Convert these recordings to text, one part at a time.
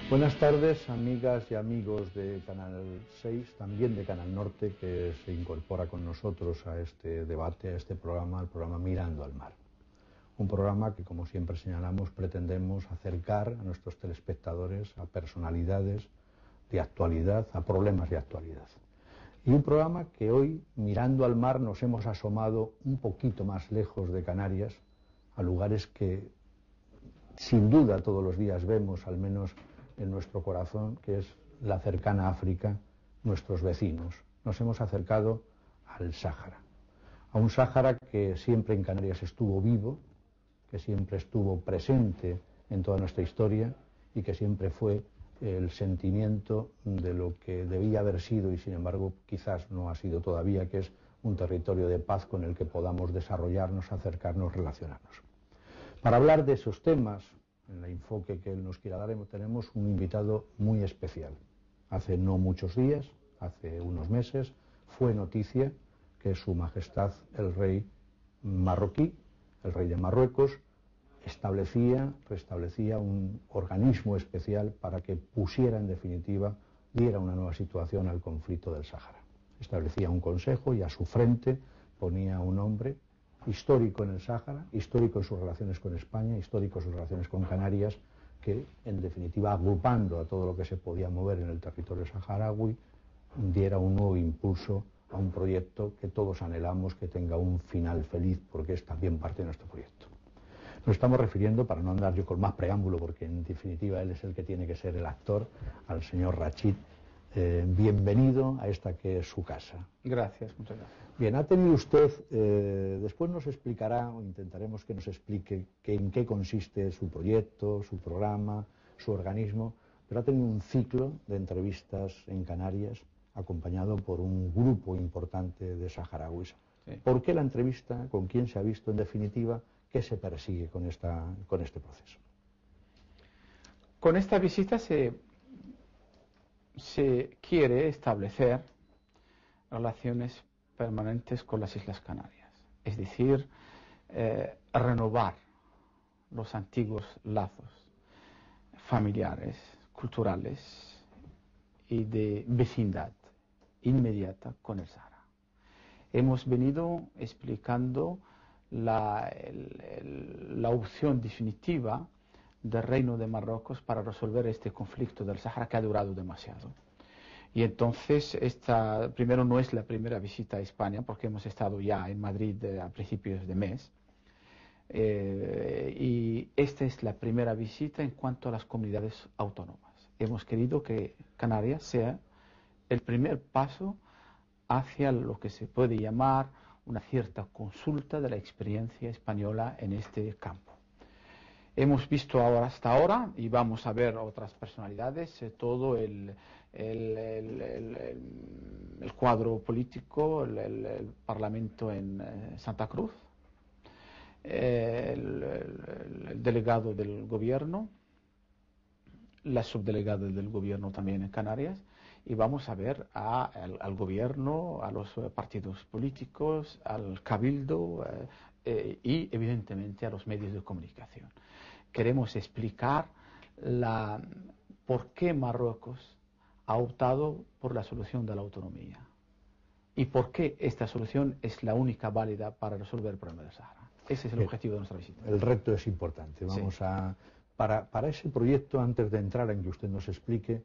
Buenas tardes, amigas y amigos de Canal 6, también de Canal Norte, que se incorpora con nosotros a este debate, a este programa, el programa Mirando al Mar. Un programa que, como siempre señalamos, pretendemos acercar a nuestros telespectadores a personalidades de actualidad, a problemas de actualidad. Y un programa que hoy, mirando al mar, nos hemos asomado un poquito más lejos de Canarias, a lugares que sin duda todos los días vemos, al menos en nuestro corazón, que es la cercana África, nuestros vecinos. Nos hemos acercado al Sáhara, a un Sáhara que siempre en Canarias estuvo vivo, que siempre estuvo presente en toda nuestra historia y que siempre fue el sentimiento de lo que debía haber sido y sin embargo quizás no ha sido todavía, que es un territorio de paz con el que podamos desarrollarnos, acercarnos, relacionarnos. Para hablar de esos temas, en el enfoque que él nos quiera dar, tenemos un invitado muy especial. Hace no muchos días, hace unos meses, fue noticia que Su Majestad el Rey marroquí, el Rey de Marruecos, restablecía un organismo especial para que pusiera en definitiva, diera una nueva situación al conflicto del Sáhara. Establecía un consejo y a su frente ponía un hombre histórico en el Sáhara, histórico en sus relaciones con España, histórico en sus relaciones con Canarias, que en definitiva, agrupando a todo lo que se podía mover en el territorio saharaui, diera un nuevo impulso a un proyecto que todos anhelamos que tenga un final feliz, porque es también parte de nuestro proyecto. Nos estamos refiriendo, para no andar yo con más preámbulo, porque en definitiva él es el que tiene que ser el actor, al señor Rachid. Bienvenido a esta que es su casa. Gracias, muchas gracias. Bien, ha tenido usted, después nos explicará, o intentaremos que nos explique en qué consiste su proyecto, su programa, su organismo, pero ha tenido un ciclo de entrevistas en Canarias, acompañado por un grupo importante de saharauis. Sí. ¿Por qué la entrevista? ¿Con quién se ha visto? En definitiva, ¿qué se persigue con este proceso? Con esta visita se quiere establecer relaciones permanentes con las Islas Canarias, es decir, renovar los antiguos lazos familiares, culturales y de vecindad inmediata con el Sáhara. Hemos venido explicando la opción definitiva del Reino de Marruecos para resolver este conflicto del Sáhara que ha durado demasiado. Y entonces, primero no es la primera visita a España, porque hemos estado ya en Madrid a principios de mes, y esta es la primera visita en cuanto a las comunidades autónomas. Hemos querido que Canarias sea el primer paso hacia lo que se puede llamar una cierta consulta de la experiencia española en este campo. Hemos visto hasta ahora, y vamos a ver otras personalidades, todo el cuadro político, el Parlamento en Santa Cruz, el delegado del gobierno, la subdelegada del gobierno también en Canarias, y vamos a ver al gobierno, a los partidos políticos, al cabildo y evidentemente a los medios de comunicación. Queremos explicar por qué Marruecos ha optado por la solución de la autonomía y por qué esta solución es la única válida para resolver el problema del Sáhara. Ese es el objetivo de nuestra visita. El reto es importante. Vamos para ese proyecto, antes de entrar en que usted nos explique,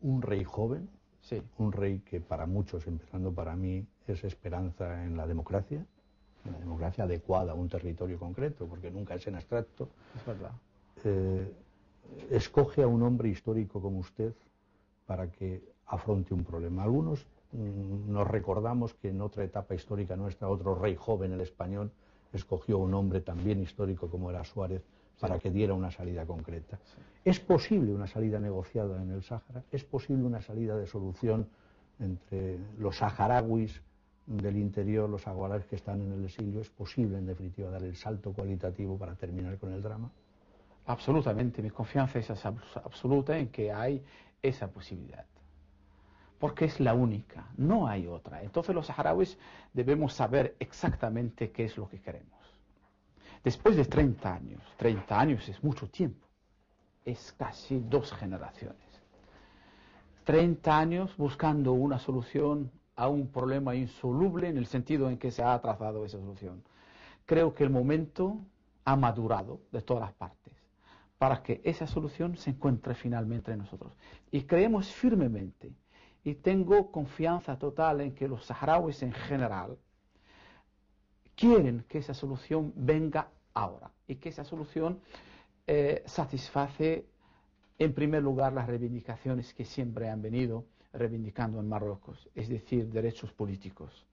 un rey joven, sí, un rey que para muchos, empezando para mí, es esperanza en la democracia adecuada a un territorio concreto, porque nunca es en abstracto. Es verdad. Escoge a un hombre histórico como usted para que afronte un problema. Algunos nos recordamos que en otra etapa histórica nuestra, otro rey joven, el español, escogió a un hombre también histórico como era Suárez, para que diera una salida concreta. Sí. ¿Es posible una salida negociada en el Sáhara? ¿Es posible una salida de solución entre los saharauis del interior, los saharauis que están en el exilio? ¿Es posible, en definitiva, dar el salto cualitativo para terminar con el drama? Absolutamente, mi confianza es absoluta en que hay esa posibilidad. Porque es la única, no hay otra. Entonces los saharauis debemos saber exactamente qué es lo que queremos. Después de 30 años es mucho tiempo, es casi 2 generaciones. 30 años buscando una solución a un problema insoluble en el sentido en que se ha trazado esa solución. Creo que el momento ha madurado de todas las partes para que esa solución se encuentre finalmente en nosotros. Y creemos firmemente, y tengo confianza total en que los saharauis en general quieren que esa solución venga ahora y que esa solución satisface en primer lugar las reivindicaciones que siempre han venido reivindicando en Marruecos, es decir, derechos políticos,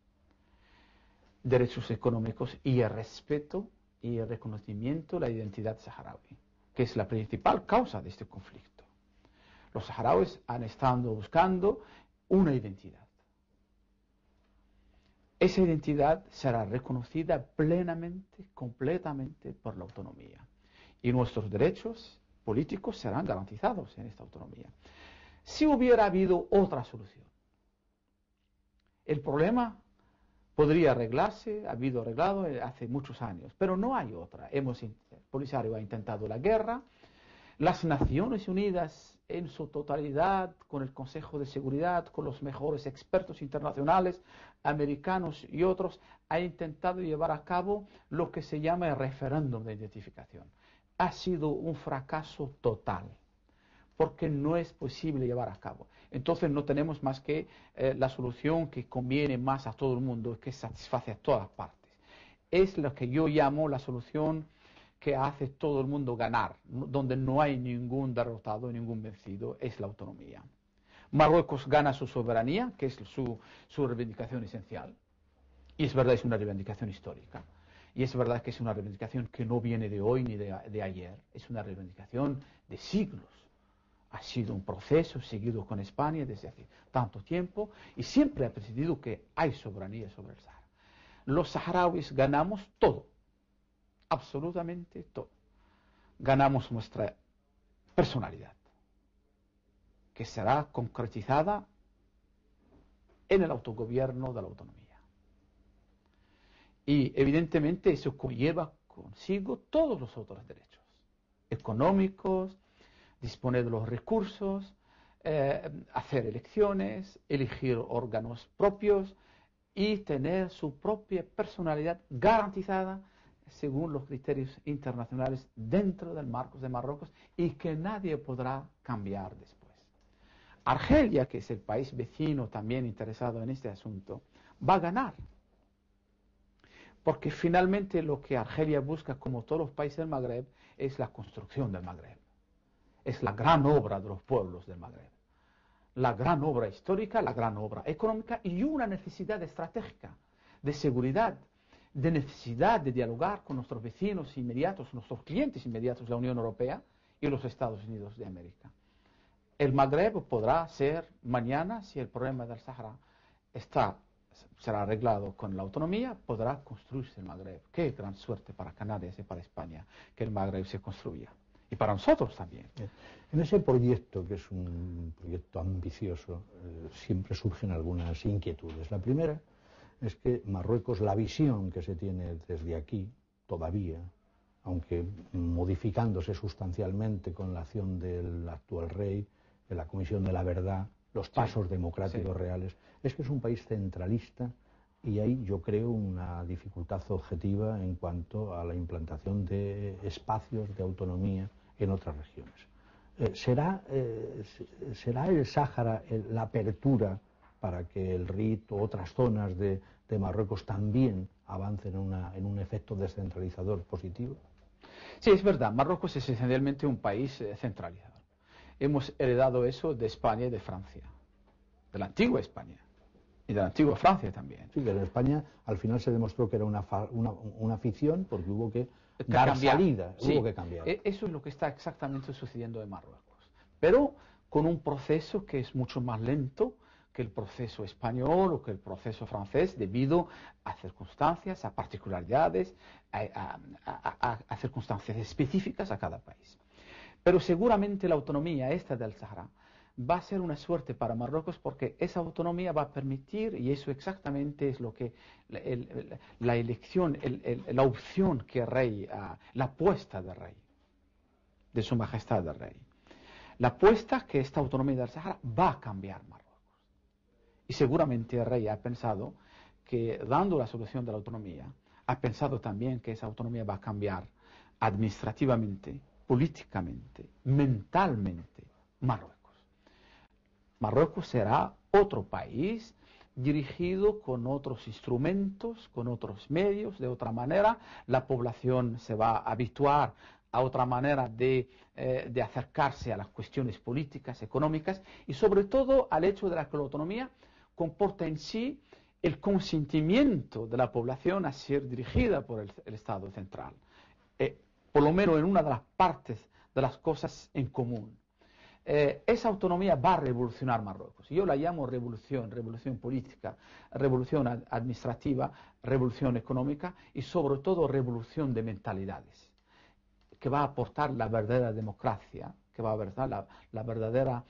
derechos económicos y el respeto y el reconocimiento de la identidad saharaui, que es la principal causa de este conflicto. Los saharauis han estado buscando una identidad. Esa identidad será reconocida plenamente, completamente por la autonomía. Y nuestros derechos políticos serán garantizados en esta autonomía. Si hubiera habido otra solución, el problema podría arreglarse, ha habido arreglado hace muchos años, pero no hay otra. El Polisario ha intentado la guerra, las Naciones Unidas en su totalidad, con el Consejo de Seguridad, con los mejores expertos internacionales, americanos y otros, ha intentado llevar a cabo lo que se llama el referéndum de identificación. Ha sido un fracaso total, porque no es posible llevar a cabo. Entonces no tenemos más que la solución que conviene más a todo el mundo, que satisface a todas partes. Es lo que yo llamo la solución que hace todo el mundo ganar, donde no hay ningún derrotado, ningún vencido, es la autonomía. Marruecos gana su soberanía, que es su reivindicación esencial, y es verdad, es una reivindicación histórica, y es verdad que es una reivindicación que no viene de hoy ni de ayer, es una reivindicación de siglos. Ha sido un proceso seguido con España desde hace tanto tiempo, y siempre ha presidido que hay soberanía sobre el Sahara. Los saharauis ganamos todo, absolutamente todo. Ganamos nuestra personalidad, que será concretizada en el autogobierno de la autonomía. Y evidentemente eso conlleva consigo todos los otros derechos económicos, disponer de los recursos, hacer elecciones, elegir órganos propios y tener su propia personalidad garantizada según los criterios internacionales dentro del marco de Marruecos y que nadie podrá cambiar después. Argelia, que es el país vecino también interesado en este asunto, va a ganar. Porque finalmente lo que Argelia busca, como todos los países del Magreb, es la construcción del Magreb. Es la gran obra de los pueblos del Magreb. La gran obra histórica, la gran obra económica y una necesidad estratégica de seguridad, de necesidad de dialogar con nuestros vecinos inmediatos, nuestros clientes inmediatos, la Unión Europea y los Estados Unidos de América. El Magreb podrá ser mañana, si el problema del Sahara será arreglado con la autonomía, podrá construirse el Magreb. Qué gran suerte para Canarias y para España que el Magreb se construya. Y para nosotros también. En ese proyecto, que es un proyecto ambicioso, siempre surgen algunas inquietudes. La primera es que Marruecos, la visión que se tiene desde aquí, todavía, aunque modificándose sustancialmente con la acción del actual rey, de la Comisión de la Verdad, los pasos democráticos reales, es que es un país centralista y hay, yo creo, una dificultad objetiva en cuanto a la implantación de espacios de autonomía en otras regiones. ¿Será el Sáhara la apertura para que el RIT o otras zonas de Marruecos también avancen en un efecto descentralizador positivo? Sí, es verdad. Marruecos es esencialmente un país centralizador. Hemos heredado eso de España y de Francia, de la antigua España y de la antigua Francia también. Sí, que en España al final se demostró que era una ficción porque hubo que dar salida, hubo que cambiar. Eso es lo que está exactamente sucediendo en Marruecos, pero con un proceso que es mucho más lento que el proceso español o que el proceso francés, debido a circunstancias, a particularidades, a circunstancias específicas a cada país. Pero seguramente la autonomía esta del Sahara va a ser una suerte para Marruecos porque esa autonomía va a permitir, y eso exactamente es lo que la elección, la opción que el rey, la apuesta del rey, de su majestad el rey, La apuesta que esta autonomía del Sahara va a cambiar Marruecos. Y seguramente el rey ha pensado que, dando la solución de la autonomía, ha pensado también que esa autonomía va a cambiar administrativamente, políticamente, mentalmente Marruecos. Marruecos será otro país dirigido con otros instrumentos, con otros medios, de otra manera. La población se va a habituar a otra manera de acercarse a las cuestiones políticas, económicas y sobre todo al hecho de que la autonomía comporta en sí el consentimiento de la población a ser dirigida por el Estado central, por lo menos en una de las partes de las cosas en común. Esa autonomía va a revolucionar Marruecos. Yo la llamo revolución, revolución política, revolución administrativa, revolución económica y sobre todo revolución de mentalidades, que va a aportar la verdadera democracia, que va a aportar la verdadera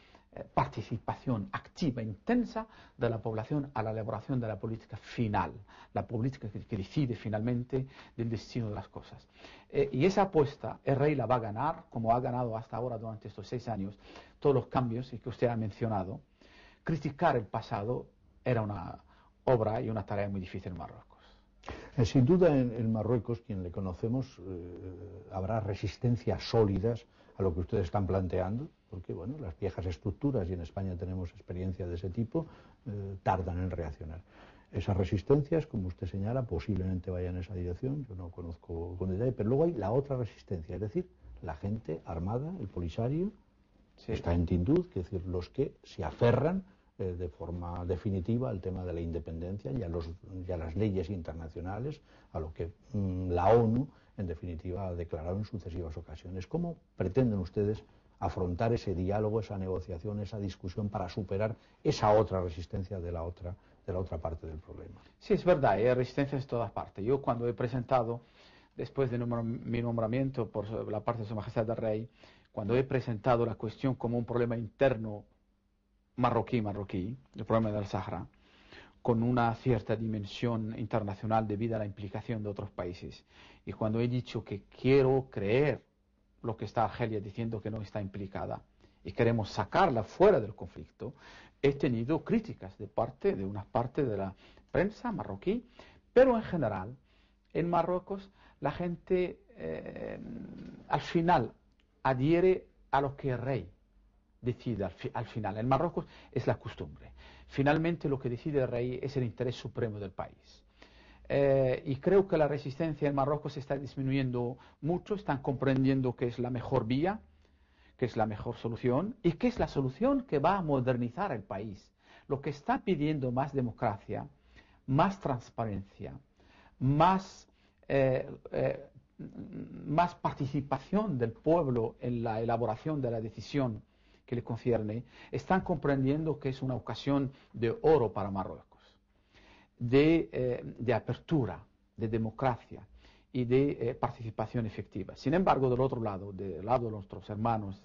participación activa, intensa de la población a la elaboración de la política final, la política que decide finalmente del destino de las cosas. Y esa apuesta el rey la va a ganar, como ha ganado hasta ahora durante estos 6 años, todos los cambios que usted ha mencionado. Criticar el pasado era una obra y una tarea muy difícil en Marruecos. Sin duda en Marruecos, quien le conocemos, habrá resistencias sólidas a lo que ustedes están planteando, porque bueno, las viejas estructuras, y en España tenemos experiencia de ese tipo, tardan en reaccionar. Esas resistencias, como usted señala, posiblemente vayan en esa dirección, yo no conozco con detalle, pero luego hay la otra resistencia, es decir, la gente armada, el Polisario, sí, está en Tinduf, es decir, los que se aferran de forma definitiva al tema de la independencia y a las leyes internacionales, a lo que la ONU, en definitiva, ha declarado en sucesivas ocasiones. ¿Cómo pretenden ustedes afrontar ese diálogo, esa negociación, esa discusión para superar esa otra resistencia de la otra parte del problema? Sí, es verdad, hay resistencias de todas partes. Yo cuando he presentado, después de mi nombramiento por la parte de Su Majestad el Rey, cuando he presentado la cuestión como un problema interno marroquí, el problema del Sahara, con una cierta dimensión internacional debido a la implicación de otros países. Y cuando he dicho que quiero creer lo que está Argelia diciendo que no está implicada y queremos sacarla fuera del conflicto, he tenido críticas de una parte de la prensa marroquí, pero en general, en Marruecos, la gente al final adhiere a lo que el rey decide al final. En Marruecos es la costumbre. Finalmente lo que decide el rey es el interés supremo del país. Y creo que la resistencia en Marruecos se está disminuyendo mucho, están comprendiendo que es la mejor vía, que es la mejor solución y que es la solución que va a modernizar el país. Lo que está pidiendo más democracia, más transparencia, más participación del pueblo en la elaboración de la decisión que le concierne, están comprendiendo que es una ocasión de oro para Marruecos, de apertura, de democracia y de participación efectiva. Sin embargo, del otro lado, del lado de nuestros hermanos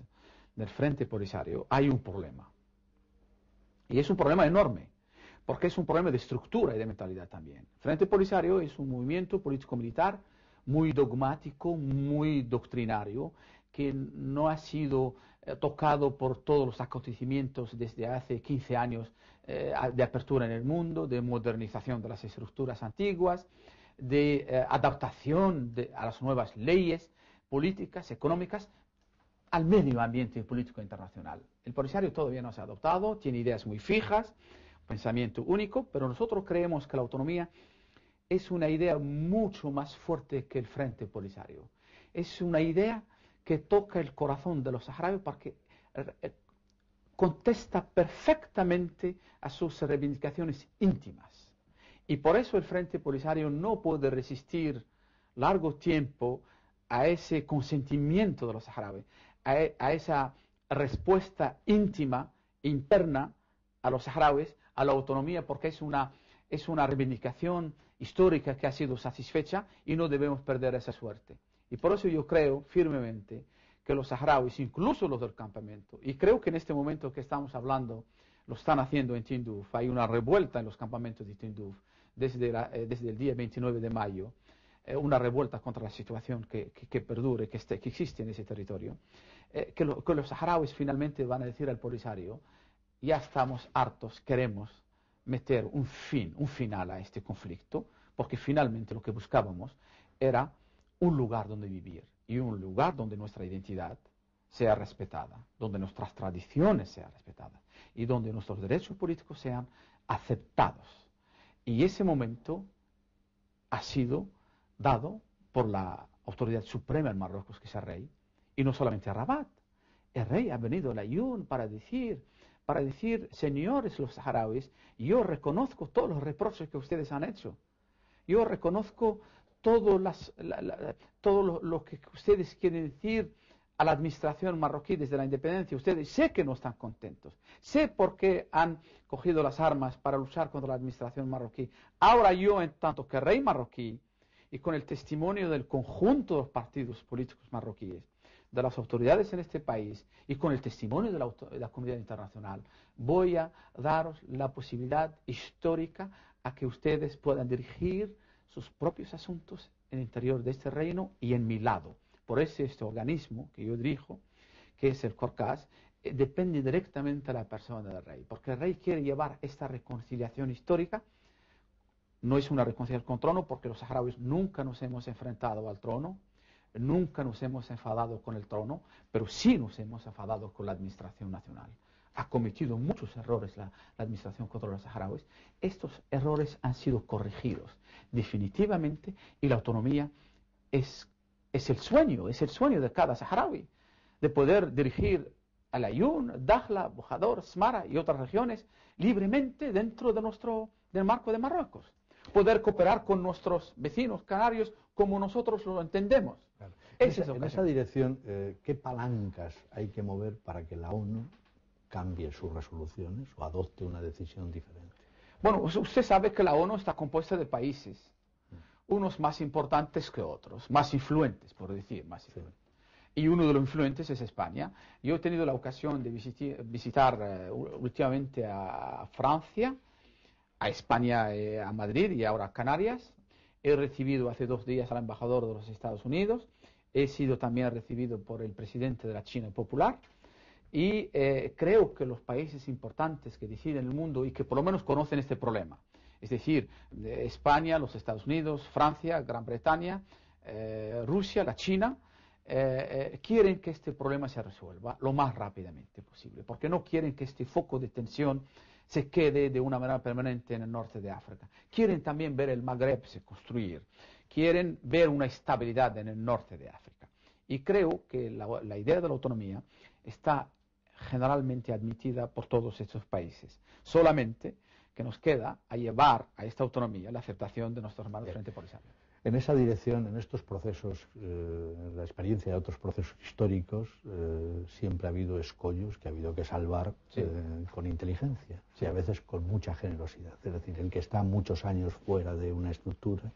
del Frente Polisario, hay un problema. Y es un problema enorme, porque es un problema de estructura y de mentalidad también. El Frente Polisario es un movimiento político-militar muy dogmático, muy doctrinario, que no ha sido tocado por todos los acontecimientos desde hace 15 años de apertura en el mundo, de modernización de las estructuras antiguas, de adaptación a las nuevas leyes políticas, económicas, al medio ambiente político internacional. El Polisario todavía no se ha adoptado, tiene ideas muy fijas, pensamiento único, pero nosotros creemos que la autonomía es una idea mucho más fuerte que el Frente Polisario. Es una idea que toca el corazón de los saharauis porque contesta perfectamente a sus reivindicaciones íntimas. Y por eso el Frente Polisario no puede resistir largo tiempo a ese consentimiento de los saharauis, a esa respuesta íntima, interna a los saharauis, a la autonomía, porque es una reivindicación histórica que ha sido satisfecha y no debemos perder esa suerte. Y por eso yo creo firmemente que los saharauis, incluso los del campamento, y creo que en este momento que estamos hablando, lo están haciendo en Tinduf, hay una revuelta en los campamentos de Tinduf desde el día 29 de mayo, una revuelta contra la situación que perdure, que existe en ese territorio, que los saharauis finalmente van a decir al Polisario: ya estamos hartos, queremos meter un final a este conflicto, porque finalmente lo que buscábamos era un lugar donde vivir y un lugar donde nuestra identidad sea respetada, donde nuestras tradiciones sean respetadas y donde nuestros derechos políticos sean aceptados. Y ese momento ha sido dado por la autoridad suprema en Marruecos, que es el rey, y no solamente a Rabat. El rey ha venido a Laayoune para decir, señores los saharauis, yo reconozco todos los reproches que ustedes han hecho. Yo reconozco todo lo que ustedes quieren decir a la administración marroquí desde la independencia. Ustedes sé que no están contentos. Sé por qué han cogido las armas para luchar contra la administración marroquí. Ahora yo, en tanto que rey marroquí, y con el testimonio del conjunto de los partidos políticos marroquíes, de las autoridades en este país y con el testimonio de la comunidad internacional, voy a daros la posibilidad histórica a que ustedes puedan dirigir sus propios asuntos en el interior de este reino y en mi lado. Por eso este organismo que yo dirijo, que es el Corcas, depende directamente de la persona del rey, porque el rey quiere llevar esta reconciliación histórica. No es una reconciliación con el trono, porque los saharauis nunca nos hemos enfrentado al trono, nunca nos hemos enfadado con el trono, pero sí nos hemos enfadado con la administración nacional. Ha cometido muchos errores la administración contra los saharauis. Estos errores han sido corregidos definitivamente, y la autonomía es el sueño de cada saharaui, de poder dirigir a Laayoune, Dakhla, Bojador, Smara y otras regiones libremente dentro del marco de Marruecos. Poder cooperar con nuestros vecinos canarios como nosotros lo entendemos. Claro. En esa dirección, ¿qué palancas hay que mover para que la ONU cambie sus resoluciones o adopte una decisión diferente? Bueno, usted sabe que la ONU está compuesta de países, unos más importantes que otros, más influentes, por decir, más influentes. Sí. Y uno de los influentes es España. Yo he tenido la ocasión de visitar últimamente a Francia, a España, a Madrid y ahora a Canarias. He recibido hace 2 días al embajador de los Estados Unidos. He sido también recibido por el presidente de la China Popular. Y creo que los países importantes que deciden el mundo y que por lo menos conocen este problema, es decir, España, los Estados Unidos, Francia, Gran Bretaña, Rusia, la China, quieren que este problema se resuelva lo más rápidamente posible, porque no quieren que este foco de tensión se quede de una manera permanente en el norte de África. Quieren también ver el Magreb se construir, quieren ver una estabilidad en el norte de África. Y creo que la idea de la autonomía está generalmente admitida por todos estos países. Solamente que nos queda a llevar a esta autonomía la aceptación de nuestros hermanos Frente Polisario. En esa dirección, en estos procesos, en la experiencia de otros procesos históricos, siempre ha habido escollos que ha habido que salvar con inteligencia, y a veces con mucha generosidad. Es decir, el que está muchos años fuera de una estructura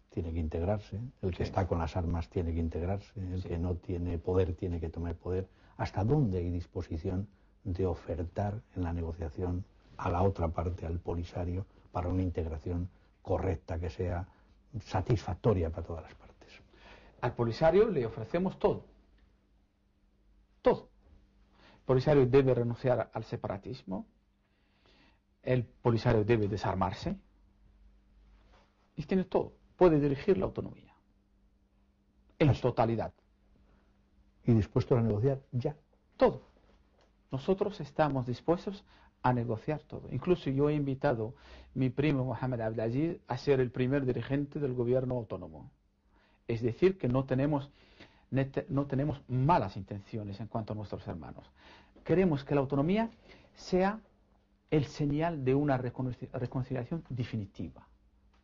tiene que integrarse, el que está con las armas tiene que integrarse, el que no tiene poder tiene que tomar poder. ¿Hasta dónde hay disposición de ofertar en la negociación a la otra parte, al Polisario, para una integración correcta que sea satisfactoria para todas las partes? Al Polisario le ofrecemos todo. Todo. El Polisario debe renunciar al separatismo. El Polisario debe desarmarse. Y tiene todo. Puede dirigir la autonomía. En totalidad. ¿Y dispuestos a negociar ya? Todo. Nosotros estamos dispuestos a negociar todo. Incluso yo he invitado a mi primo Mohamed Abdelaziz a ser el primer dirigente del gobierno autónomo. Es decir, que no tenemos malas intenciones en cuanto a nuestros hermanos. Queremos que la autonomía sea el señal de una reconciliación definitiva,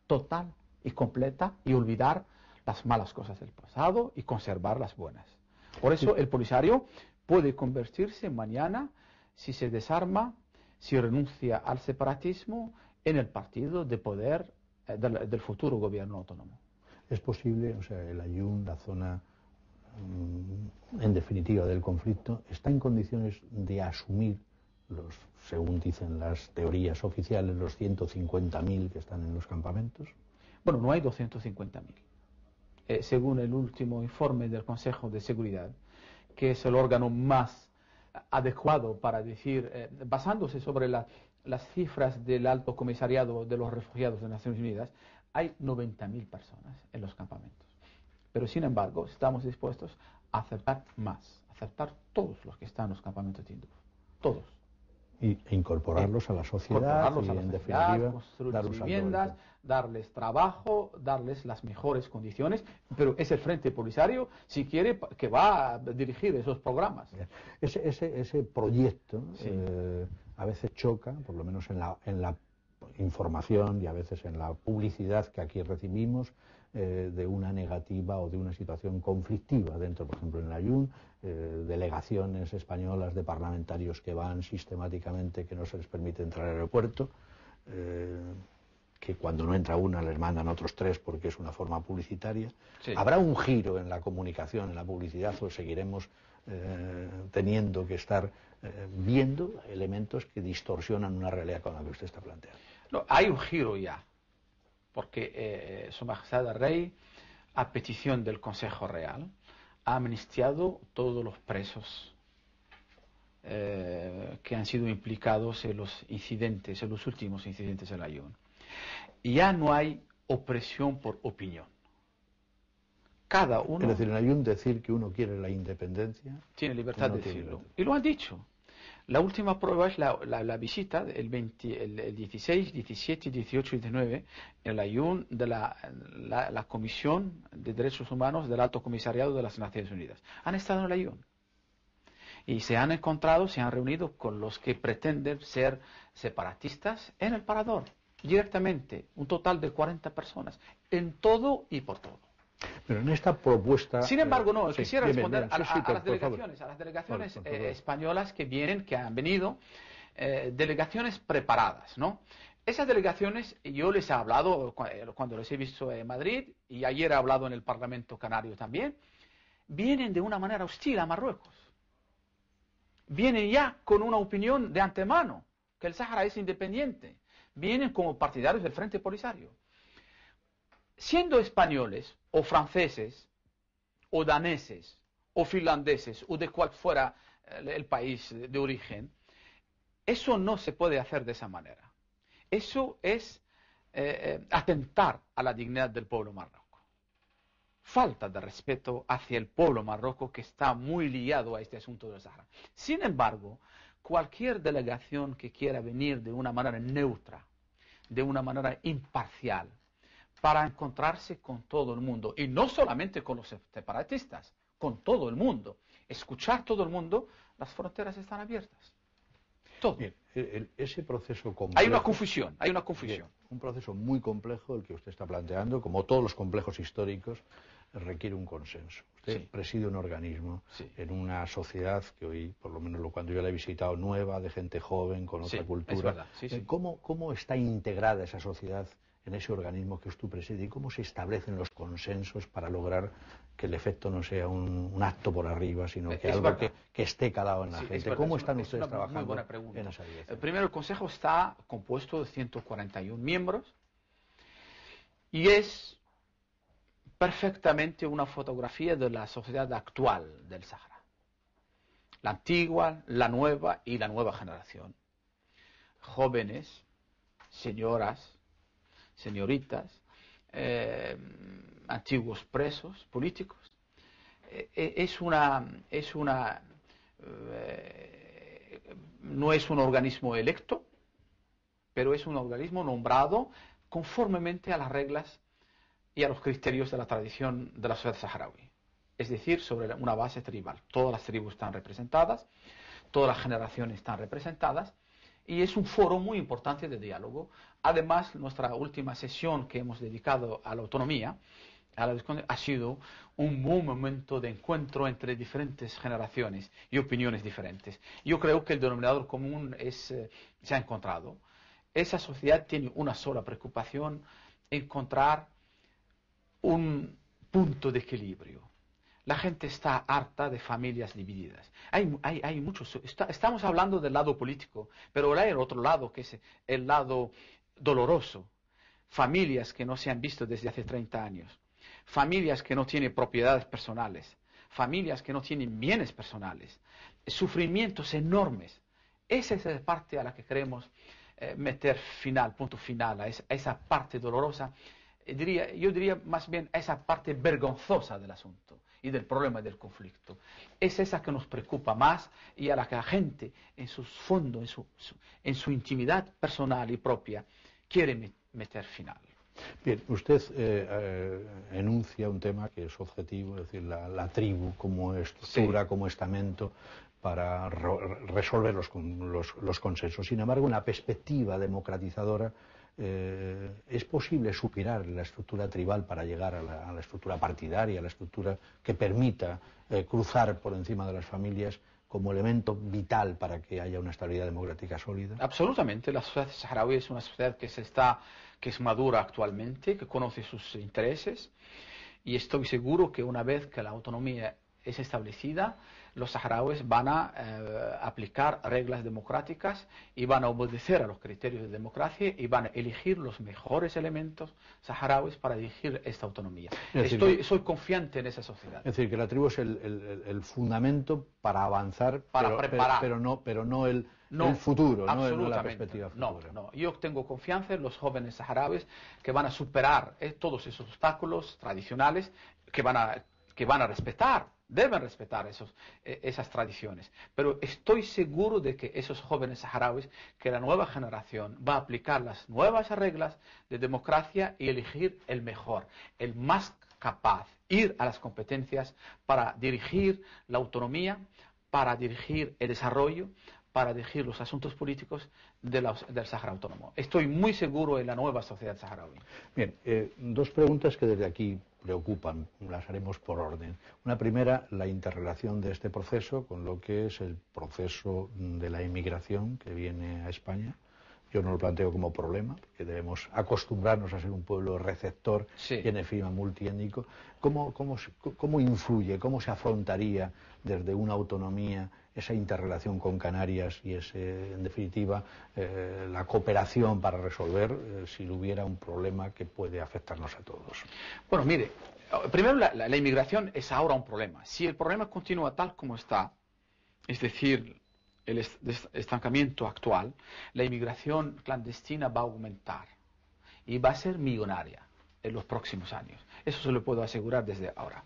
total y completa, y olvidar las malas cosas del pasado y conservar las buenas. Por eso el Polisario puede convertirse mañana, si se desarma, si renuncia al separatismo, en el partido de poder del futuro gobierno autónomo. Es posible, o sea, el Laayoune, la zona en definitiva del conflicto, está en condiciones de asumir según dicen las teorías oficiales, los 150.000 que están en los campamentos. Bueno, no hay 250.000. según el último informe del Consejo de Seguridad, que es el órgano más adecuado para decir, basándose sobre las cifras del Alto Comisariado de los Refugiados de Naciones Unidas, hay 90.000 personas en los campamentos. Pero sin embargo, estamos dispuestos a aceptar más, aceptar todos los que están en los campamentos de Tinduf, todos. E incorporarlos a la sociedad y, en definitiva, construir dar un salto viviendas, darles trabajo, darles las mejores condiciones, pero es el Frente Polisario, si quiere, que va a dirigir esos programas. Ese proyecto Sí. A veces choca, por lo menos en la información y a veces en la publicidad que aquí recibimos, de una negativa o de una situación conflictiva dentro, por ejemplo, en la Ayun, delegaciones españolas de parlamentarios que van sistemáticamente, que no se les permite entrar al aeropuerto, que cuando no entra una les mandan otros 3 porque es una forma publicitaria. Sí. ¿Habrá un giro en la comunicación, en la publicidad, o seguiremos teniendo que estar viendo elementos que distorsionan una realidad con la que usted está planteando? No, hay un giro ya, porque Su Majestad el Rey, a petición del Consejo Real, ha amnistiado todos los presos que han sido implicados en los incidentes, en los últimos incidentes en la Ayun. Y ya no hay opresión por opinión. Cada uno Es decir, en Ayun decir que uno quiere la independencia tiene libertad uno de tiene decirlo. libertad. Y lo han dicho. La última prueba es la visita el 16, 17, 18 y 19 en el Ayun de la Comisión de Derechos Humanos del Alto Comisariado de las Naciones Unidas. Han estado en el Ayun. Y se han encontrado, se han reunido con los que pretenden ser separatistas en el Parador, directamente, un total de 40 personas, en todo y por todo. Pero en esta propuesta... Sin embargo, no, sí, quisiera bien, responder bien, a, sí, sí, a las por favor. delegaciones, a las delegaciones Por favor. españolas que vienen, que han venido, delegaciones preparadas, ¿no? Esas delegaciones, yo les he hablado cuando les he visto en Madrid, y ayer he hablado en el Parlamento Canario también, vienen de una manera hostil a Marruecos. Vienen ya con una opinión de antemano, que el Sáhara es independiente. Vienen como partidarios del Frente Polisario. Siendo españoles, o franceses, o daneses, o finlandeses, o de cual fuera el país de origen, eso no se puede hacer de esa manera. Eso es atentar a la dignidad del pueblo marroquí. Falta de respeto hacia el pueblo marroquí, que está muy liado a este asunto del Sahara. Sin embargo, cualquier delegación que quiera venir de una manera neutra, de una manera imparcial, para encontrarse con todo el mundo, y no solamente con los separatistas, con todo el mundo, escuchar todo el mundo, las fronteras están abiertas. Todo. Bien, ese proceso complejo... Hay una confusión, hay una confusión. Bien, un proceso muy complejo el que usted está planteando, como todos los complejos históricos, requiere un consenso. Usted Sí. preside un organismo Sí. en una sociedad que hoy, por lo menos cuando yo la he visitado, nueva, de gente joven, con otra Sí, cultura. es verdad, sí, sí. ¿Cómo está integrada esa sociedad en ese organismo que usted preside y cómo se establecen los consensos para lograr que el efecto no sea un acto por arriba, sino que Es algo verdad. que esté calado en la Sí, es gente? verdad, ¿Cómo es están una ustedes muy trabajando buena pregunta. en esa dirección? Primero, el Consejo está compuesto de 141 miembros y es perfectamente una fotografía de la sociedad actual del Sahara. La antigua, la nueva y la nueva generación. Jóvenes, señoras, señoritas, antiguos presos políticos. No es un organismo electo, pero es un organismo nombrado conformemente a las reglas y a los criterios de la tradición de la sociedad saharaui. Es decir, sobre una base tribal. Todas las tribus están representadas, todas las generaciones están representadas, y es un foro muy importante de diálogo. Además, nuestra última sesión que hemos dedicado a la autonomía ha sido un buen momento de encuentro entre diferentes generaciones y opiniones diferentes. Yo creo que el denominador común se ha encontrado. Esa sociedad tiene una sola preocupación: encontrar un punto de equilibrio. La gente está harta de familias divididas. Hay muchos. Estamos hablando del lado político, pero hay el otro lado, que es el lado doloroso. Familias que no se han visto desde hace 30 años. familias que no tienen propiedades personales, familias que no tienen bienes personales, sufrimientos enormes. Esa es la parte a la que queremos meter punto final, a esa parte dolorosa, yo diría más bien a esa parte vergonzosa del asunto y del problema del conflicto. Es esa que nos preocupa más y a la que la gente en sus fondos, en su intimidad personal y propia, quiere meter final. Bien, usted enuncia un tema que es objetivo, es decir, la tribu como estructura, sí, como estamento para resolver los consensos. Sin embargo, en la perspectiva democratizadora, ¿es posible superar la estructura tribal para llegar a la estructura partidaria, a la estructura que permita cruzar por encima de las familias como elemento vital para que haya una estabilidad democrática sólida? Absolutamente. La sociedad saharaui es una sociedad que es madura actualmente, que conoce sus intereses, y estoy seguro que una vez que la autonomía es establecida, los saharauis van a aplicar reglas democráticas y van a obedecer a los criterios de democracia y van a elegir los mejores elementos saharauis para dirigir esta autonomía. Soy confiante en esa sociedad. Es decir, que la tribu es el fundamento para avanzar, para preparar. Pero no el futuro, no la perspectiva futura. No, yo tengo confianza en los jóvenes saharauis que van a superar todos esos obstáculos tradicionales, que van a respetar. Deben respetar esas tradiciones, pero estoy seguro de que esos jóvenes saharauis, que la nueva generación va a aplicar las nuevas reglas de democracia y elegir el mejor, el más capaz, ir a las competencias para dirigir la autonomía, para dirigir el desarrollo, para dirigir los asuntos políticos del Sáhara Autónomo. Estoy muy seguro en la nueva sociedad saharaui. Bien, dos preguntas que desde aquí preocupan, las haremos por orden. Una primera, la interrelación de este proceso con lo que es el proceso de la inmigración que viene a España. Yo no lo planteo como problema, que debemos acostumbrarnos a ser un pueblo receptor, sí, y en encima multiétnico. ¿Cómo influye, cómo se afrontaría desde una autonomía esa interrelación con Canarias y en definitiva, la cooperación para resolver si hubiera un problema que puede afectarnos a todos? Bueno, mire, primero la inmigración es ahora un problema. Si el problema continúa tal como está, es decir, el estancamiento actual, la inmigración clandestina va a aumentar y va a ser millonaria en los próximos años. Eso se lo puedo asegurar desde ahora.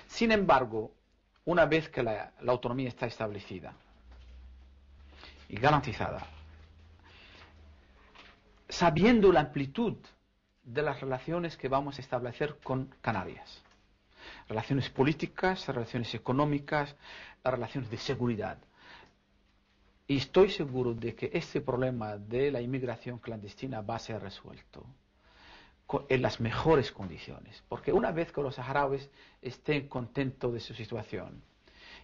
Sin embargo, una vez que la autonomía está establecida y garantizada, sabiendo la amplitud de las relaciones que vamos a establecer con Canarias, relaciones políticas, relaciones económicas, relaciones de seguridad, y estoy seguro de que este problema de la inmigración clandestina va a ser resuelto en las mejores condiciones. Porque una vez que los saharauis estén contentos de su situación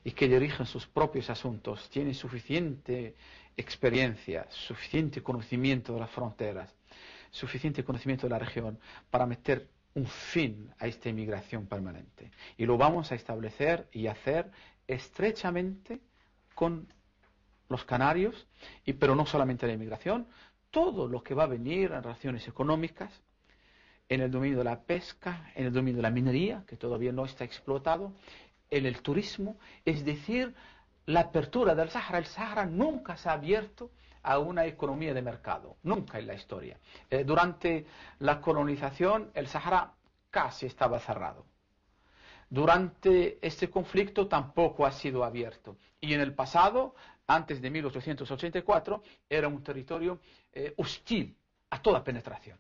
y que dirigen sus propios asuntos, tienen suficiente experiencia, suficiente conocimiento de las fronteras, suficiente conocimiento de la región para meter un fin a esta inmigración permanente. Y lo vamos a establecer y hacer estrechamente con los canarios, pero no solamente la inmigración, todo lo que va a venir en relaciones económicas, en el dominio de la pesca, en el dominio de la minería, que todavía no está explotado, en el turismo, es decir, la apertura del Sáhara. El Sáhara nunca se ha abierto a una economía de mercado, nunca en la historia. Durante la colonización, el Sáhara casi estaba cerrado. Durante este conflicto tampoco ha sido abierto. Y en el pasado, antes de 1884, era un territorio hostil a toda penetración.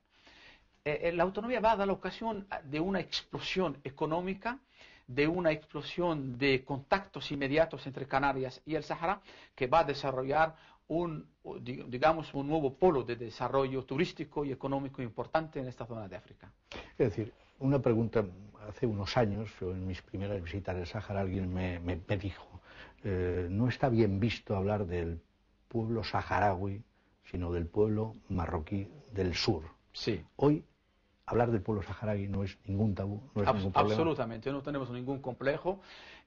La autonomía va a dar la ocasión de una explosión económica, de una explosión de contactos inmediatos entre Canarias y el Sáhara, que va a desarrollar un nuevo polo de desarrollo turístico y económico importante en esta zona de África. Es decir, una pregunta, hace unos años, en mis primeras visitas al Sáhara, alguien me dijo, no está bien visto hablar del pueblo saharaui, sino del pueblo marroquí del sur. Sí. Hoy, hablar del pueblo saharaui no es ningún tabú, no es ningún problema. Absolutamente, no tenemos ningún complejo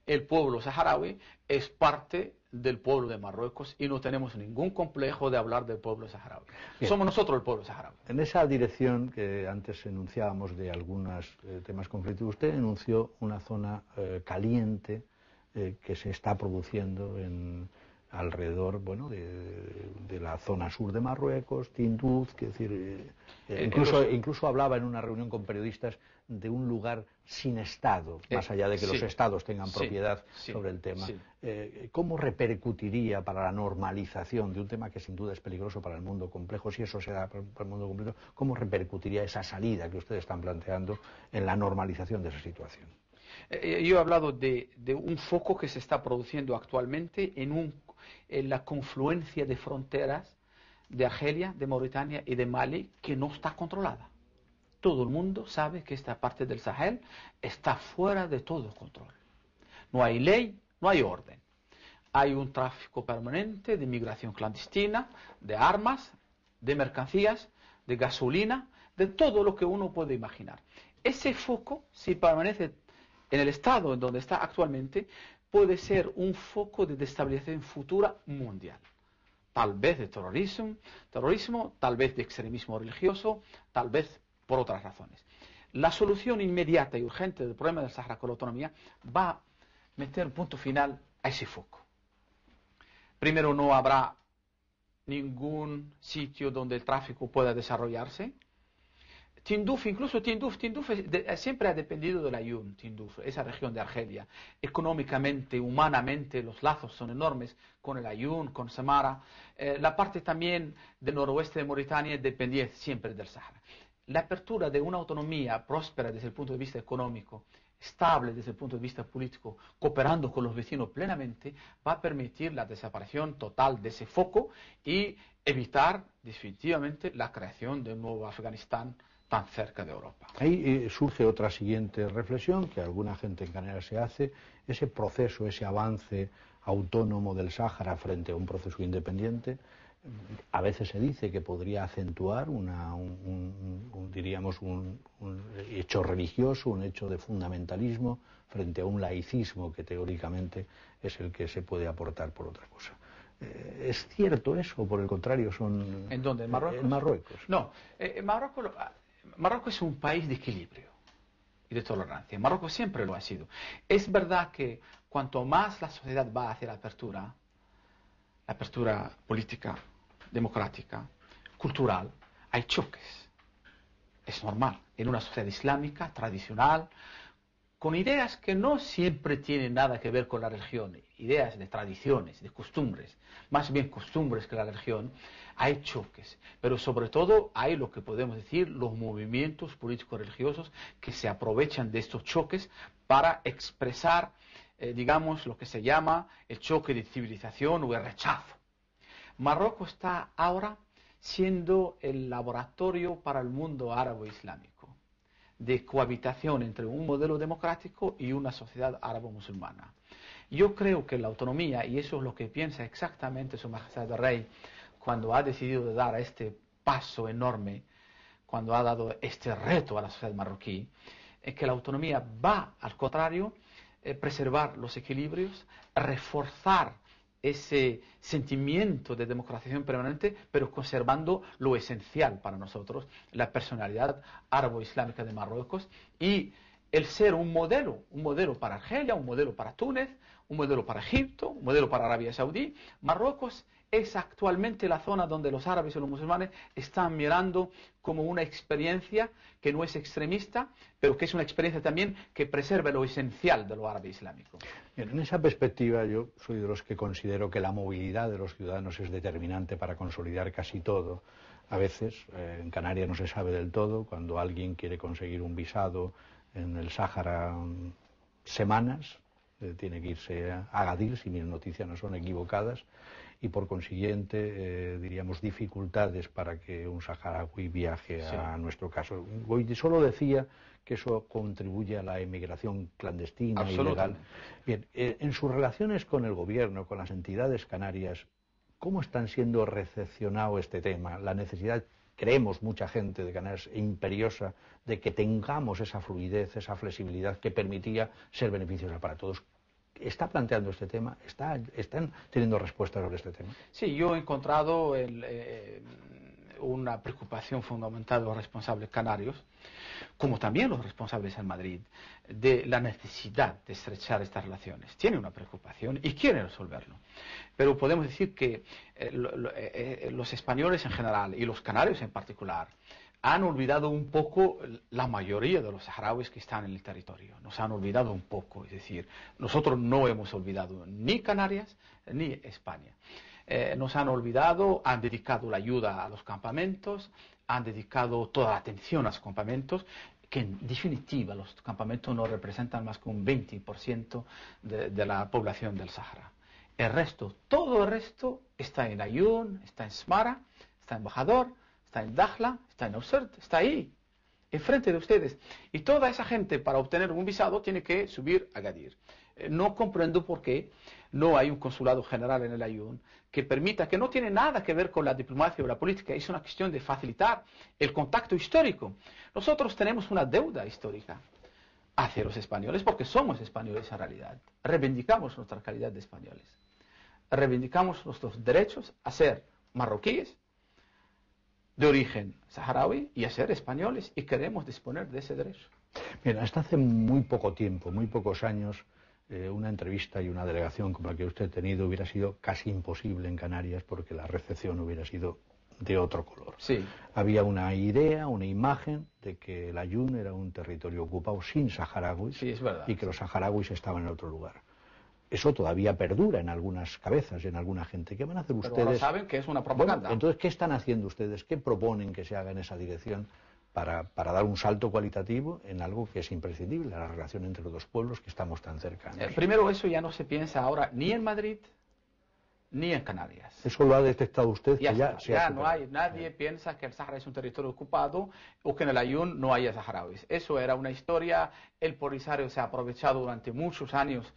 el pueblo saharaui es parte del pueblo de Marruecos y no tenemos ningún complejo de hablar del pueblo saharaui. Bien. Somos nosotros el pueblo saharaui. En esa dirección que antes enunciábamos de algunos temas conflictivos, usted enunció una zona caliente que se está produciendo alrededor, bueno, de la zona sur de Marruecos, Tinduf, que decir, incluso hablaba en una reunión con periodistas de un lugar sin Estado, más allá de que los Estados tengan propiedad sobre el tema. ¿Cómo repercutiría para la normalización de un tema que sin duda es peligroso para el mundo complejo, si eso se da para el mundo complejo, cómo repercutiría esa salida que ustedes están planteando en la normalización de esa situación? Yo he hablado de un foco que se está produciendo actualmente en la confluencia de fronteras de Argelia, de Mauritania y de Mali que no está controlada. Todo el mundo sabe que esta parte del Sahel está fuera de todo control. No hay ley, no hay orden. Hay un tráfico permanente de migración clandestina, de armas, de mercancías, de gasolina, de todo lo que uno puede imaginar. Ese foco, si permanece en el estado en donde está actualmente, puede ser un foco de destabilización futura mundial. Tal vez de terrorismo, tal vez de extremismo religioso, tal vez por otras razones. La solución inmediata y urgente del problema del Sahara con la autonomía va a meter un punto final a ese foco. Primero, no habrá ningún sitio donde el tráfico pueda desarrollarse. Tinduf siempre ha dependido de la Ain, Tinduf, esa región de Argelia. Económicamente, humanamente, los lazos son enormes con el Ain, con Samara. La parte también del noroeste de Mauritania dependía siempre del Sahara. La apertura de una autonomía próspera desde el punto de vista económico, estable desde el punto de vista político, cooperando con los vecinos plenamente, va a permitir la desaparición total de ese foco y evitar definitivamente la creación de un nuevo Afganistán tan cerca de Europa. Ahí surge otra siguiente reflexión que alguna gente en Canarias se hace, ese proceso, ese avance autónomo del Sáhara frente a un proceso independiente. A veces se dice que podría acentuar diríamos un hecho religioso, un hecho de fundamentalismo frente a un laicismo que teóricamente es el que se puede aportar por otra cosa. ¿Es cierto eso o por el contrario son... ¿En dónde? ¿En Marruecos? En Marruecos. No, Marruecos es un país de equilibrio y de tolerancia. Marruecos siempre lo ha sido. Es verdad que cuanto más la sociedad va hacia la apertura política, democrática, cultural, hay choques. Es normal. En una sociedad islámica, tradicional, con ideas que no siempre tienen nada que ver con la religión, ideas de tradiciones, de costumbres, más bien costumbres que la religión, hay choques. Pero sobre todo hay lo que podemos decir los movimientos políticos religiosos que se aprovechan de estos choques para expresar, digamos, lo que se llama el choque de civilización o el rechazo. Marruecos está ahora siendo el laboratorio para el mundo árabe-islámico, de cohabitación entre un modelo democrático y una sociedad árabe-musulmana. Yo creo que la autonomía, y eso es lo que piensa exactamente Su Majestad el Rey, cuando ha decidido dar este paso enorme, cuando ha dado este reto a la sociedad marroquí, es que la autonomía va, al contrario, preservar los equilibrios, reforzar ese sentimiento de democratización permanente, pero conservando lo esencial para nosotros, la personalidad árabe-islámica de Marruecos y el ser un modelo para Argelia, un modelo para Túnez, un modelo para Egipto, un modelo para Arabia Saudí. Marruecos es actualmente la zona donde los árabes y los musulmanes están mirando como una experiencia que no es extremista, pero que es una experiencia también que preserva lo esencial de lo árabe islámico. Bien, en esa perspectiva yo soy de los que considero que la movilidad de los ciudadanos es determinante para consolidar casi todo. A veces, en Canarias no se sabe del todo, cuando alguien quiere conseguir un visado en el Sáhara semanas, tiene que irse a Agadir, si mis noticias no son equivocadas, y por consiguiente, diríamos, dificultades para que un saharaui viaje a nuestro caso. Goiti solo decía que eso contribuye a la emigración clandestina, ilegal. Bien, en sus relaciones con el gobierno, con las entidades canarias, ¿cómo están siendo recepcionado este tema? La necesidad, creemos mucha gente de Canarias, imperiosa, de que tengamos esa fluidez, esa flexibilidad que permitía ser beneficiosa para todos. ¿Está planteando este tema? ¿Están teniendo respuestas sobre este tema? Sí, yo he encontrado una preocupación fundamental de los responsables canarios, como también los responsables en Madrid, de la necesidad de estrechar estas relaciones. Tienen una preocupación y quieren resolverlo. Pero podemos decir que los españoles en general y los canarios en particular han olvidado un poco la mayoría de los saharauis que están en el territorio. Nos han olvidado un poco, es decir, nosotros no hemos olvidado ni Canarias ni España. Nos han olvidado, han dedicado la ayuda a los campamentos, han dedicado toda la atención a los campamentos, que en definitiva los campamentos no representan más que un 20% de la población del Sahara. El resto, todo el resto está en Ayun, está en Smara, está en Embajador, está en Dakhla, está en Orsert, está ahí, enfrente de ustedes. Y toda esa gente para obtener un visado tiene que subir a Gadir. No comprendo por qué no hay un consulado general en el Ayun que permita, que no tiene nada que ver con la diplomacia o la política, es una cuestión de facilitar el contacto histórico. Nosotros tenemos una deuda histórica hacia los españoles porque somos españoles en realidad. Reivindicamos nuestra calidad de españoles. Reivindicamos nuestros derechos a ser marroquíes de origen saharaui y a ser españoles y queremos disponer de ese derecho. Bien, hasta hace muy poco tiempo, muy pocos años, una entrevista y una delegación como la que usted ha tenido hubiera sido casi imposible en Canarias porque la recepción hubiera sido de otro color. Sí. Había una idea, una imagen de que el Ayun era un territorio ocupado sin saharauis, sí, es verdad, y que los saharauis estaban en otro lugar. Eso todavía perdura en algunas cabezas, en alguna gente. ¿Qué van a hacer ustedes? Pero ahora saben que es una propaganda. Bueno, entonces, ¿qué están haciendo ustedes? ¿Qué proponen que se haga en esa dirección para dar un salto cualitativo en algo que es imprescindible, la relación entre los dos pueblos que estamos tan cercanos? Primero, eso ya no se piensa ahora ni en Madrid ni en Canarias. Eso lo ha detectado usted. Ya no hay, nadie piensa que el Sahara es un territorio ocupado o que en el Ayun no haya saharauis. Eso era una historia, el Polisario se ha aprovechado durante muchos años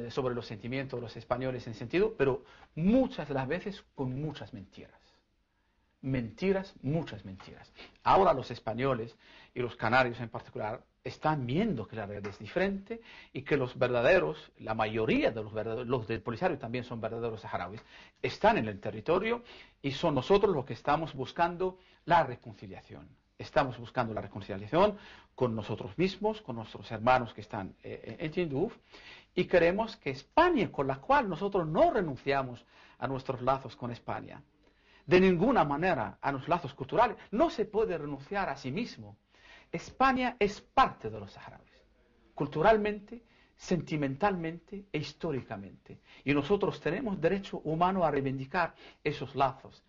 sobre los sentimientos de los españoles en sentido, pero muchas de las veces con muchas mentiras. Mentiras, muchas mentiras. Ahora los españoles y los canarios en particular están viendo que la realidad es diferente y que los verdaderos, la mayoría de los verdaderos, los del Polisario también son verdaderos saharauis, están en el territorio y son nosotros los que estamos buscando la reconciliación. Estamos buscando la reconciliación con nosotros mismos, con nuestros hermanos que están en Tinduf, y queremos que España, con la cual nosotros no renunciamos a nuestros lazos con España, de ninguna manera a los lazos culturales. No se puede renunciar a sí mismo. España es parte de los saharauis, culturalmente, sentimentalmente e históricamente. Y nosotros tenemos derecho humano a reivindicar esos lazos.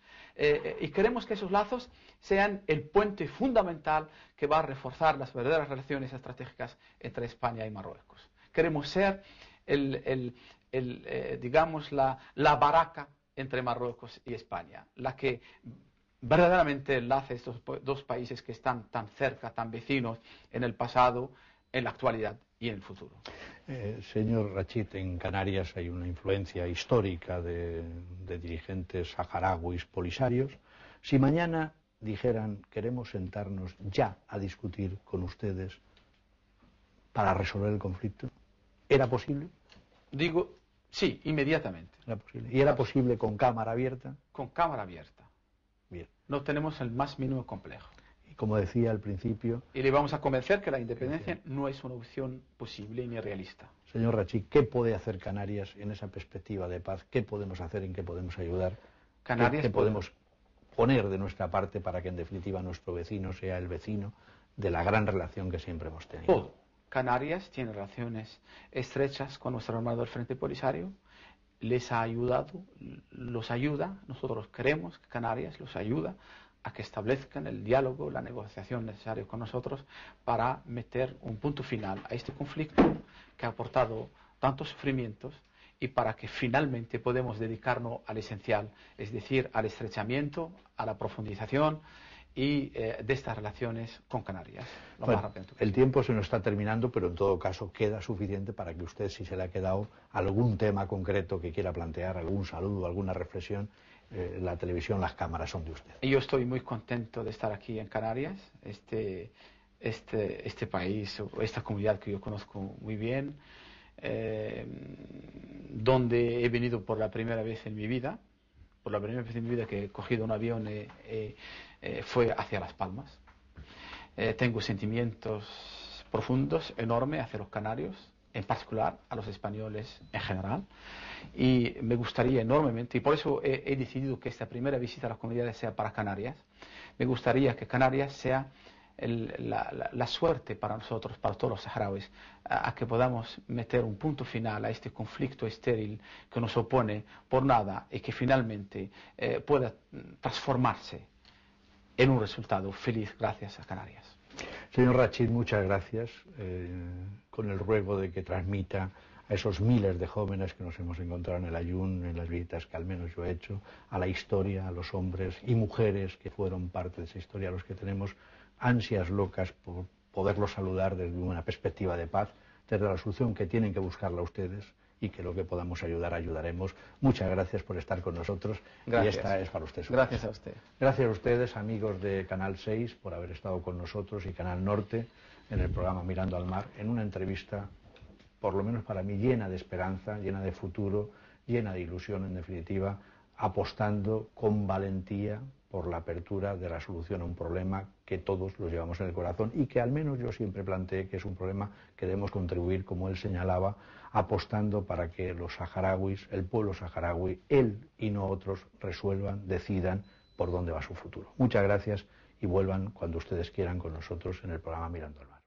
Y queremos que esos lazos sean el puente fundamental que va a reforzar las verdaderas relaciones estratégicas entre España y Marruecos. Queremos ser, digamos, la baraca entre Marruecos y España, la que verdaderamente enlace estos dos países que están tan cerca, tan vecinos en el pasado, en la actualidad y en el futuro. Señor Rachid, en Canarias hay una influencia histórica de dirigentes saharauis polisarios. Si mañana dijeran queremos sentarnos ya a discutir con ustedes para resolver el conflicto, ¿era posible? Digo, sí, inmediatamente. ¿Era posible? ¿Y era posible con cámara abierta? Con cámara abierta. Bien. No tenemos el más mínimo complejo. Y como decía al principio... Y le vamos a convencer que la independencia no es una opción posible ni realista. Señor Rachid, ¿qué puede hacer Canarias en esa perspectiva de paz? ¿Qué podemos hacer? ¿En qué podemos ayudar? ¿Qué podemos poner de nuestra parte para que en definitiva nuestro vecino sea el vecino de la gran relación que siempre hemos tenido? Todo. Canarias tiene relaciones estrechas con nuestro hermano del Frente Polisario, les ha ayudado, los ayuda, nosotros queremos que Canarias los ayuda a que establezcan el diálogo, la negociación necesaria con nosotros para meter un punto final a este conflicto que ha aportado tantos sufrimientos y para que finalmente podamos dedicarnos al esencial, es decir, al estrechamiento, a la profundización y de estas relaciones con Canarias. Bueno, el tiempo se nos está terminando, pero en todo caso queda suficiente para que usted, si se le ha quedado algún tema concreto que quiera plantear, algún saludo, alguna reflexión, la televisión, las cámaras son de usted. Yo estoy muy contento de estar aquí en Canarias, este país, esta comunidad que yo conozco muy bien. donde he venido por la primera vez en mi vida. Por la primera vez en mi vida que he cogido un avión fue hacia Las Palmas. Tengo sentimientos profundos, enormes hacia los canarios, en particular a los españoles en general, y me gustaría enormemente, y por eso he decidido que esta primera visita a las comunidades sea para Canarias. Me gustaría que Canarias sea la suerte para nosotros, para todos los saharauis, a que podamos meter un punto final a este conflicto estéril que nos opone por nada y que finalmente pueda transformarse en un resultado feliz gracias a Canarias. Señor Rachid, muchas gracias, con el ruego de que transmita a esos miles de jóvenes que nos hemos encontrado en el Ayun, en las visitas que al menos yo he hecho, a la historia, a los hombres y mujeres que fueron parte de esa historia, a los que tenemos ansias locas por poderlos saludar desde una perspectiva de paz, desde la solución que tienen que buscarla ustedes, y que lo que podamos ayudar, ayudaremos. Muchas gracias por estar con nosotros. Gracias. Y esta es para usted. Gracias a usted. Gracias a ustedes, amigos de Canal 6, por haber estado con nosotros, y Canal Norte en el programa Mirando al Mar, en una entrevista, por lo menos para mí, llena de esperanza, llena de futuro, llena de ilusión, en definitiva, apostando con valentía por la apertura de la solución a un problema que todos los llevamos en el corazón y que al menos yo siempre planteé que es un problema que debemos contribuir, como él señalaba, apostando para que los saharauis, el pueblo saharaui, él y no otros, resuelvan, decidan por dónde va su futuro. Muchas gracias y vuelvan cuando ustedes quieran con nosotros en el programa Mirando al Mar.